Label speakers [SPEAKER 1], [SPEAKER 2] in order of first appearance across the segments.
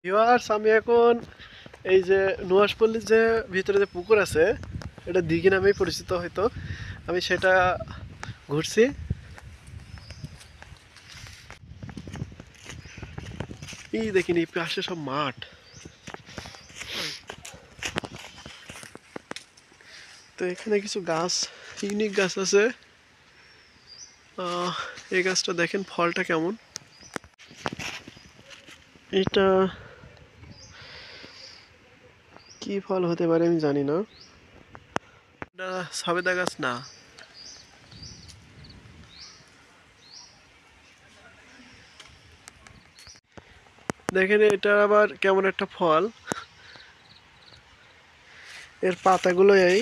[SPEAKER 1] Viewers, আমি এখন এই যে নুহাশপল্লির যে ভিতরে যে পুকুর আছে, এটা দিঘি নামেই পরিচিত হয়তো, আমি সেটা ঘুরছি। এই দেখিনি এই পাশে সব মাঠ। তো এখানে কিছু গাছ, ইউনিক গাছ আছে। এই গাছটা দেখেন ফলটা কেমন। এটা কি ফল হতে পারে আমি জানি না। এটা সবেদা গাছ না। দেখেন এটা আবার কেমন একটা ফল। এর পাতাগুলো এই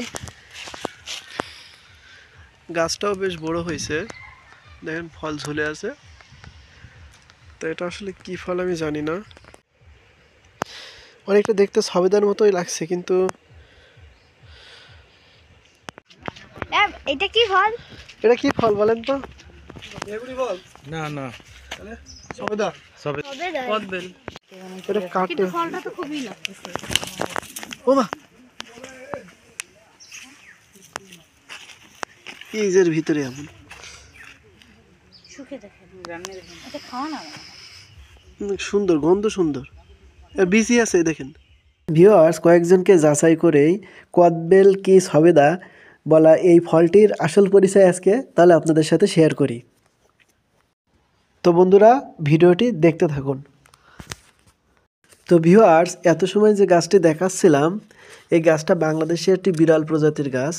[SPEAKER 1] গাছটাও বেশ বড় হয়েছে, দেখেন ফল ঝুলে আছে। তো এটা আসলে কি ফল আমি জানি না। অনেকটা দেখতে সবেদার মতোই লাগছে, কিন্তু
[SPEAKER 2] এটা কি ফল?
[SPEAKER 1] এটা কি ফল বলেন তো?
[SPEAKER 3] না না
[SPEAKER 1] তাহলে সবেদা।
[SPEAKER 3] সবেদা
[SPEAKER 2] কদবেল।
[SPEAKER 1] এটা কাটে।
[SPEAKER 2] কিন্তু ফলটা তো খুবই লাগতেছে।
[SPEAKER 1] ও মা, এই যে ভিতরে এমন
[SPEAKER 2] শুকে দেখেন, এটা খাওয়া না।
[SPEAKER 1] সুন্দর গন্ধ, সুন্দর। আর বিচি আছে দেখেন। ভিউয়ার্স, কয়েকজনকে যাচাই করেই কদবেল কি সবেদা বলা এই ফলটির আসল পরিচয় আজকে তাহলে আপনাদের সাথে শেয়ার করি। তো বন্ধুরা, ভিডিওটি দেখতে থাকুন। তো ভিউয়ার্স, এত সময় যে গাছটি দেখাচ্ছিলাম, এই গাছটা বাংলাদেশের একটি বিরল প্রজাতির গাছ।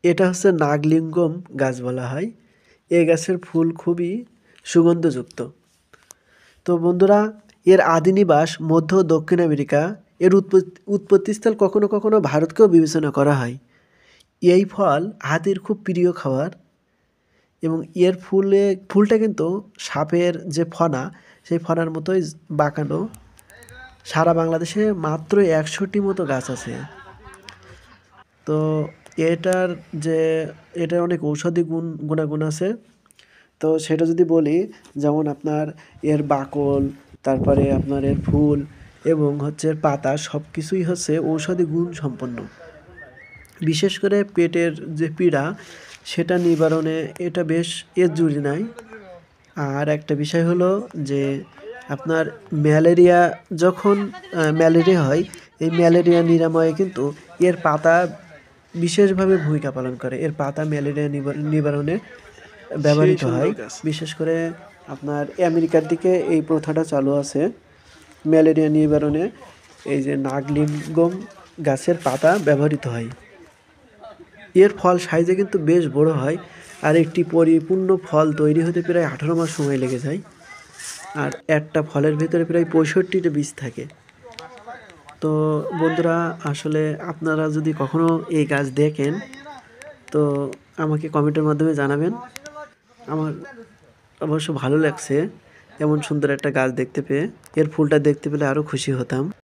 [SPEAKER 1] এটা হচ্ছে নাগলিঙ্গম গাছ বলা হয়। এই গাছের ফুল খুবই সুগন্ধযুক্ত। তো বন্ধুরা, এর আদি নিবাস মধ্য ও দক্ষিণ আমেরিকা। এর উৎপত্তিস্থল কখনো কখনো ভারতকেও বিবেচনা করা হয়। এই ফল হাতির খুব প্রিয় খাবার, এবং এর ফুলটা কিন্তু সাপের যে ফনা, সেই ফনার মতোই বাঁকানো। সারা বাংলাদেশে মাত্র 100টি মতো গাছ আছে। তো এটার যে এটার অনেক ঔষধি গুণাগুণ আছে। তো সেটা যদি বলি, যেমন আপনার এর বাকল, তারপরে আপনার এর ফুল এবং হচ্ছে এর পাতা, সব কিছুই হচ্ছে ঔষধি গুণ সম্পন্ন। বিশেষ করে পেটের যে পীড়া, সেটা নিবারণে এটা বেশ এর জুড়ি নাই। আর একটা বিষয় হলো যে আপনার ম্যালেরিয়া, যখন ম্যালেরিয়া হয়, এই ম্যালেরিয়া নিরাময়ে কিন্তু এর পাতা বিশেষভাবে ভূমিকা পালন করে। এর পাতা ম্যালেরিয়া নিবারণে ব্যবহৃত হয়। বিশেষ করে আপনার আমেরিকার দিকে এই প্রথাটা চালু আছে ম্যালেরিয়া নিবারণে। এই যে নাগলিঙ্গম গাছের পাতা ব্যবহৃত হয়। এর ফল সাইজে কিন্তু বেশ বড় হয়, আর একটি পরিপূর্ণ ফল তৈরি হতে প্রায় 18 মাস সময় লেগে যায়। আর একটা ফলের ভিতরে প্রায় 65টা বীজ থাকে। তো বন্ধুরা, আসলে আপনারা যদি কখনো এই গাছ দেখেন, তো আমাকে কমেন্টের মাধ্যমে জানাবেন। আমার অবশ্য ভালো লাগছে এমন সুন্দর একটা গাছ দেখতে পেয়ে। এর ফুলটা দেখতে পেলে আরও খুশি হতাম।